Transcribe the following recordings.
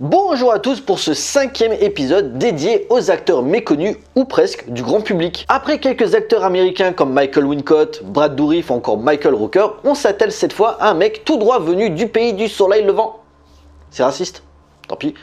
Bonjour à tous pour ce 5e épisode dédié aux acteurs méconnus ou presque du grand public. Après quelques acteurs américains comme Michael Wincott, Brad Dourif ou encore Michael Rooker, on s'attelle cette fois à un mec tout droit venu du pays du soleil levant. C'est raciste, tant pis.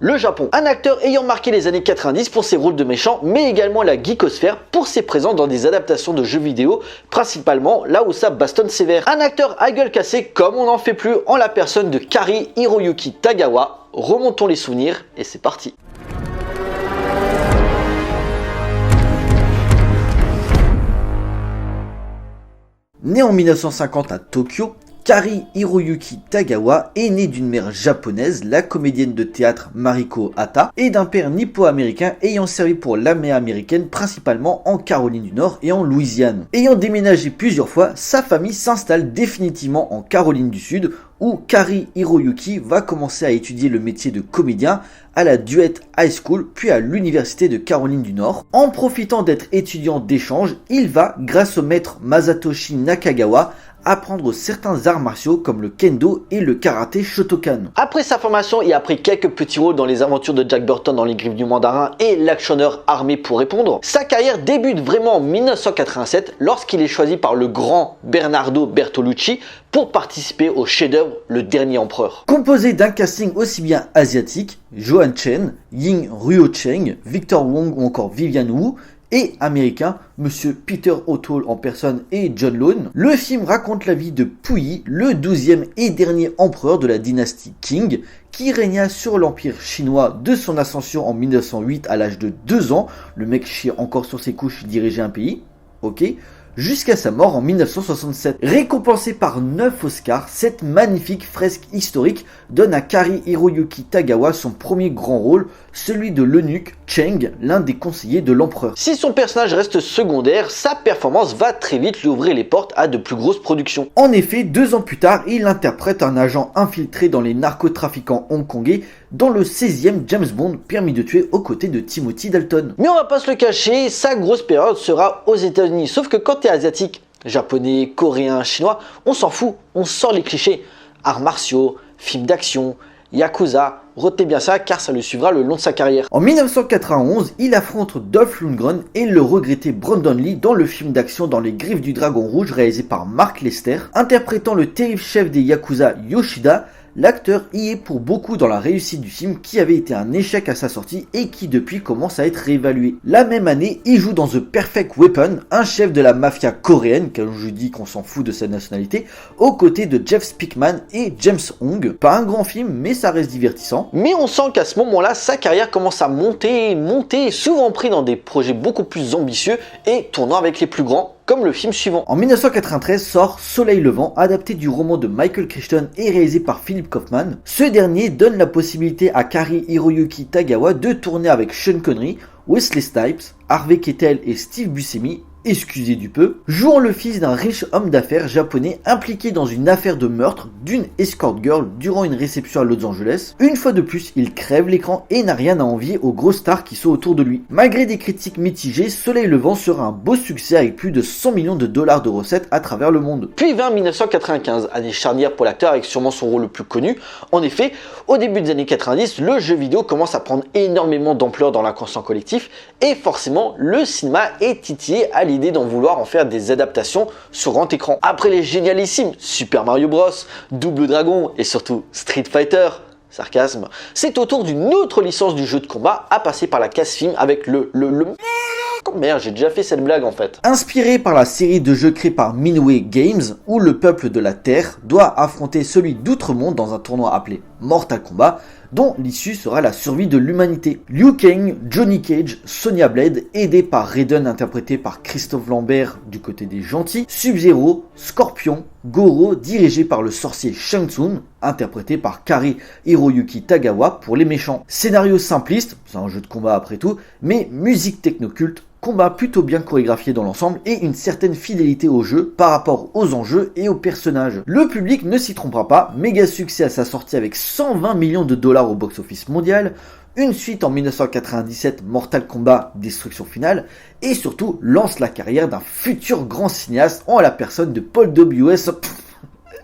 Le Japon, un acteur ayant marqué les années 90 pour ses rôles de méchants, mais également la geekosphère pour ses présences dans des adaptations de jeux vidéo, principalement là où ça bastonne sévère. Un acteur à gueule cassée comme on n'en fait plus en la personne de Kari Hiroyuki Tagawa. Remontons les souvenirs et c'est parti. Né en 1950 à Tokyo, Kari Hiroyuki Tagawa est né d'une mère japonaise, la comédienne de théâtre Mariko Hata, et d'un père nippo-américain ayant servi pour l'armée américaine principalement en Caroline du Nord et en Louisiane. Ayant déménagé plusieurs fois, sa famille s'installe définitivement en Caroline du Sud, où Kari Hiroyuki va commencer à étudier le métier de comédien à la Duet High School puis à l'université de Caroline du Nord. En profitant d'être étudiant d'échange, il va, grâce au maître Masatoshi Nakagawa, apprendre certains arts martiaux comme le kendo et le karaté Shotokan. Après sa formation et après quelques petits rôles dans les aventures de Jack Burton dans Les Griffes du Mandarin et l'actionneur armé pour répondre, sa carrière débute vraiment en 1987 lorsqu'il est choisi par le grand Bernardo Bertolucci pour participer au chef-d'œuvre Le Dernier Empereur. Composé d'un casting aussi bien asiatique, Joan Chen, Ying Ruo-Cheng, Victor Wong ou encore Vivian Wu, et américain, Monsieur Peter O'Toole en personne et John Lone. Le film raconte la vie de Puyi, le 12e et dernier empereur de la dynastie Qing, qui régna sur l'empire chinois de son ascension en 1908 à l'âge de 2 ans. Le mec chie encore sur ses couches, il dirigeait un pays, ok, jusqu'à sa mort en 1967. Récompensé par 9 Oscars, cette magnifique fresque historique donne à Kari Hiroyuki Tagawa son premier grand rôle, celui de l'eunuque Cheng, l'un des conseillers de l'empereur. Si son personnage reste secondaire, sa performance va très vite lui ouvrir les portes à de plus grosses productions. En effet, 2 ans plus tard, il interprète un agent infiltré dans les narcotrafiquants hongkongais dans le 16e James Bond, Permis de tuer aux côtés de Timothy Dalton. Mais on va pas se le cacher, sa grosse période sera aux États-Unis. Sauf que quand t'es asiatique, japonais, coréen, chinois, on s'en fout, on sort les clichés. Arts martiaux, films d'action, yakuza, retenez bien ça car ça le suivra le long de sa carrière. En 1991, il affronte Dolph Lundgren et le regretté Brandon Lee dans le film d'action Dans les Griffes du Dragon Rouge réalisé par Mark Lester. Interprétant le terrible chef des yakuza Yoshida, l'acteur y est pour beaucoup dans la réussite du film qui avait été un échec à sa sortie et qui depuis commence à être réévalué. La même année, il joue dans The Perfect Weapon, un chef de la mafia coréenne, quand je dis qu'on s'en fout de sa nationalité, aux côtés de Jeff Speakman et James Hong. Pas un grand film, mais ça reste divertissant. Mais on sent qu'à ce moment-là, sa carrière commence à monter, souvent pris dans des projets beaucoup plus ambitieux et tournant avec les plus grands, comme le film suivant. En 1993 sort Soleil Levant, adapté du roman de Michael Crichton et réalisé par Philip Kaufman. Ce dernier donne la possibilité à Kari Hiroyuki Tagawa de tourner avec Sean Connery, Wesley Snipes, Harvey Keitel et Steve Buscemi, excusez du peu, jouant le fils d'un riche homme d'affaires japonais impliqué dans une affaire de meurtre d'une escort girl durant une réception à Los Angeles. Une fois de plus, il crève l'écran et n'a rien à envier aux grosses stars qui sont autour de lui. Malgré des critiques mitigées, Soleil Levant sera un beau succès avec plus de 100 millions de dollars de recettes à travers le monde. Puis vint 1995, année charnière pour l'acteur avec sûrement son rôle le plus connu. En effet, au début des années 90, le jeu vidéo commence à prendre énormément d'ampleur dans l'inconscient collectif et forcément, le cinéma est titillé à l'idée d'en vouloir en faire des adaptations sur grand écran. Après les génialissimes Super Mario Bros, Double Dragon et surtout Street Fighter, sarcasme, c'est au tour d'une autre licence du jeu de combat à passer par la case film avec le... Merde, j'ai déjà fait cette blague en fait. Inspiré par la série de jeux créée par Midway Games, où le peuple de la Terre doit affronter celui d'Outre-Monde dans un tournoi appelé Mortal Kombat, dont l'issue sera la survie de l'humanité. Liu Kang, Johnny Cage, Sonya Blade, aidé par Raiden interprété par Christophe Lambert du côté des gentils, Sub-Zero, Scorpion, Goro dirigé par le sorcier Shang Tsung, interprété par Kari Hiroyuki Tagawa pour les méchants. Scénario simpliste, c'est un jeu de combat après tout, mais musique technoculte, combat plutôt bien chorégraphié dans l'ensemble et une certaine fidélité au jeu par rapport aux enjeux et aux personnages. Le public ne s'y trompera pas, méga succès à sa sortie avec 120 millions de dollars au box-office mondial, une suite en 1997, Mortal Kombat Destruction Finale, et surtout lance la carrière d'un futur grand cinéaste en la personne de Paul W.S.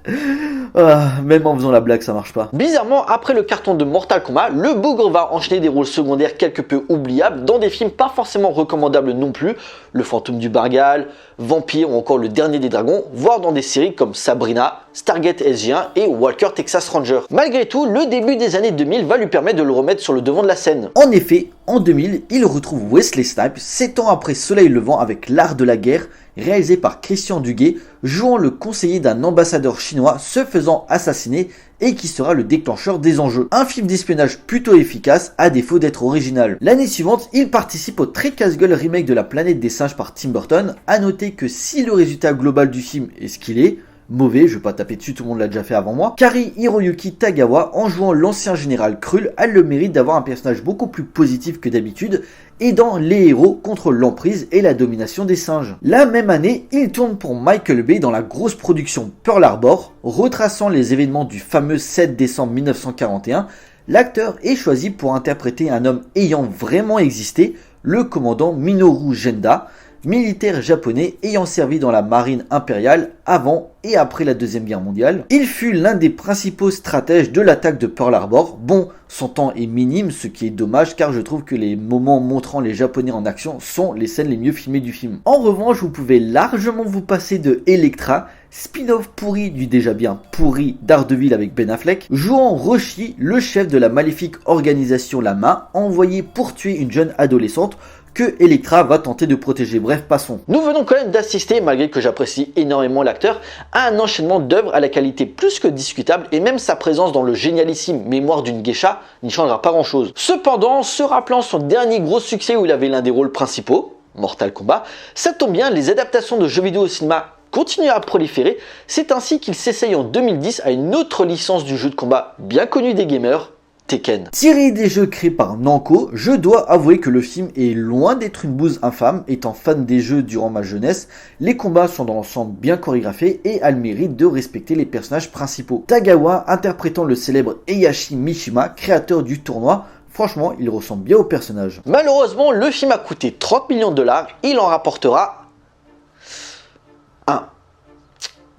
Même en faisant la blague, ça marche pas. Bizarrement, après le carton de Mortal Kombat, le bougre va enchaîner des rôles secondaires quelque peu oubliables dans des films pas forcément recommandables non plus, Le Fantôme du Bargal, Vampire ou encore Le Dernier des Dragons, voire dans des séries comme Sabrina, Stargate SG1 et Walker Texas Ranger. Malgré tout, le début des années 2000 va lui permettre de le remettre sur le devant de la scène. En effet, en 2000, il retrouve Wesley Snipes 7 ans après Soleil Levant avec L'Art de la Guerre, réalisé par Christian Duguay, jouant le conseiller d'un ambassadeur chinois se faisant assassiner et qui sera le déclencheur des enjeux. Un film d'espionnage plutôt efficace à défaut d'être original. L'année suivante, il participe au très casse-gueule remake de La Planète des Singes par Tim Burton. À noter que si le résultat global du film est ce qu'il est, mauvais, je vais pas taper dessus, tout le monde l'a déjà fait avant moi, Kari Hiroyuki Tagawa, en jouant l'ancien général Krull, a le mérite d'avoir un personnage beaucoup plus positif que d'habitude, aidant les héros contre l'emprise et la domination des singes. La même année, il tourne pour Michael Bay dans la grosse production Pearl Harbor, retraçant les événements du fameux 7 décembre 1941. L'acteur est choisi pour interpréter un homme ayant vraiment existé, le commandant Minoru Genda, militaire japonais ayant servi dans la marine impériale avant et après la Deuxième Guerre mondiale. Il fut l'un des principaux stratèges de l'attaque de Pearl Harbor. Bon, son temps est minime, ce qui est dommage car je trouve que les moments montrant les Japonais en action sont les scènes les mieux filmées du film. En revanche, vous pouvez largement vous passer de Elektra, spin-off pourri du déjà bien pourri Daredevil avec Ben Affleck, jouant Roshi, le chef de la maléfique organisation La Main, envoyé pour tuer une jeune adolescente que Elektra va tenter de protéger. Bref, passons. Nous venons quand même d'assister, malgré que j'apprécie énormément l'acteur, à un enchaînement d'œuvres à la qualité plus que discutable et même sa présence dans le génialissime Mémoire d'une geisha n'y changera pas grand chose. Cependant, se rappelant son dernier gros succès où il avait l'un des rôles principaux, Mortal Kombat, ça tombe bien, les adaptations de jeux vidéo au cinéma continuent à proliférer, c'est ainsi qu'il s'essaye en 2010 à une autre licence du jeu de combat bien connue des gamers, Tekken. Tiré des jeux créés par Namco, je dois avouer que le film est loin d'être une bouse infâme. Étant fan des jeux durant ma jeunesse, les combats sont dans l'ensemble bien chorégraphiés et a le mérite de respecter les personnages principaux. Tagawa interprétant le célèbre Heihachi Mishima, créateur du tournoi. Franchement, il ressemble bien au personnage. Malheureusement, le film a coûté 30 millions de dollars, il en rapportera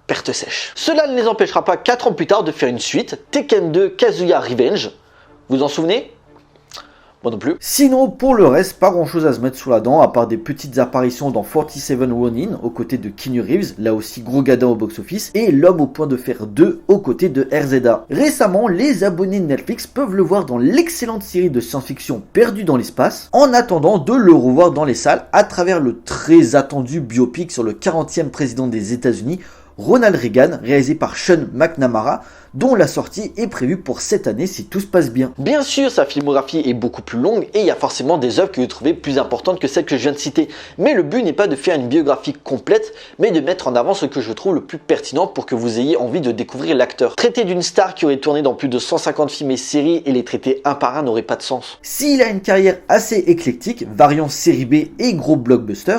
perte sèche. Cela ne les empêchera pas 4 ans plus tard de faire une suite, Tekken 2 Kazuya Revenge. Vous en souvenez? Moi non plus. Sinon, pour le reste, pas grand chose à se mettre sous la dent, à part des petites apparitions dans 47 Ronin, aux côtés de Keanu Reeves, là aussi gros gadin au box-office, et L'Homme au point de fer 2, aux côtés de RZA. Récemment, les abonnés de Netflix peuvent le voir dans l'excellente série de science-fiction Perdu dans l'espace, en attendant de le revoir dans les salles à travers le très attendu biopic sur le 40e président des États-Unis, Ronald Reagan, réalisé par Sean McNamara, dont la sortie est prévue pour cette année si tout se passe bien. Bien sûr, sa filmographie est beaucoup plus longue et il y a forcément des œuvres que vous trouvez plus importantes que celles que je viens de citer. Mais le but n'est pas de faire une biographie complète, mais de mettre en avant ce que je trouve le plus pertinent pour que vous ayez envie de découvrir l'acteur. Traiter d'une star qui aurait tourné dans plus de 150 films et séries et les traiter un par un n'aurait pas de sens. S'il a une carrière assez éclectique, variant série B et gros blockbuster,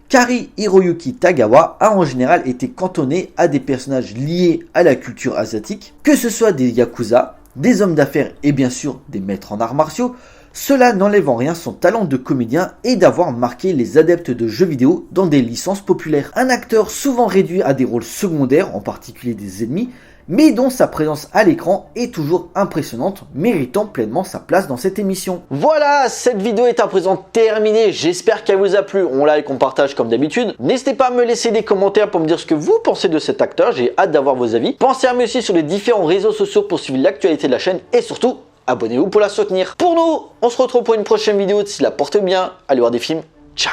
Kari Hiroyuki Tagawa a en général été cantonné à des personnages liés à la culture asiatique, que ce soit des yakuza, des hommes d'affaires et bien sûr des maîtres en arts martiaux. Cela n'enlève en rien son talent de comédien et d'avoir marqué les adeptes de jeux vidéo dans des licences populaires. Un acteur souvent réduit à des rôles secondaires, en particulier des ennemis, mais dont sa présence à l'écran est toujours impressionnante, méritant pleinement sa place dans cette émission. Voilà, cette vidéo est à présent terminée, j'espère qu'elle vous a plu, on like, on partage comme d'habitude. N'hésitez pas à me laisser des commentaires pour me dire ce que vous pensez de cet acteur, j'ai hâte d'avoir vos avis. Pensez à me suivre sur les différents réseaux sociaux pour suivre l'actualité de la chaîne et surtout, abonnez-vous pour la soutenir. Pour nous, on se retrouve pour une prochaine vidéo, d'ici là, portez-vous bien, allez voir des films, ciao.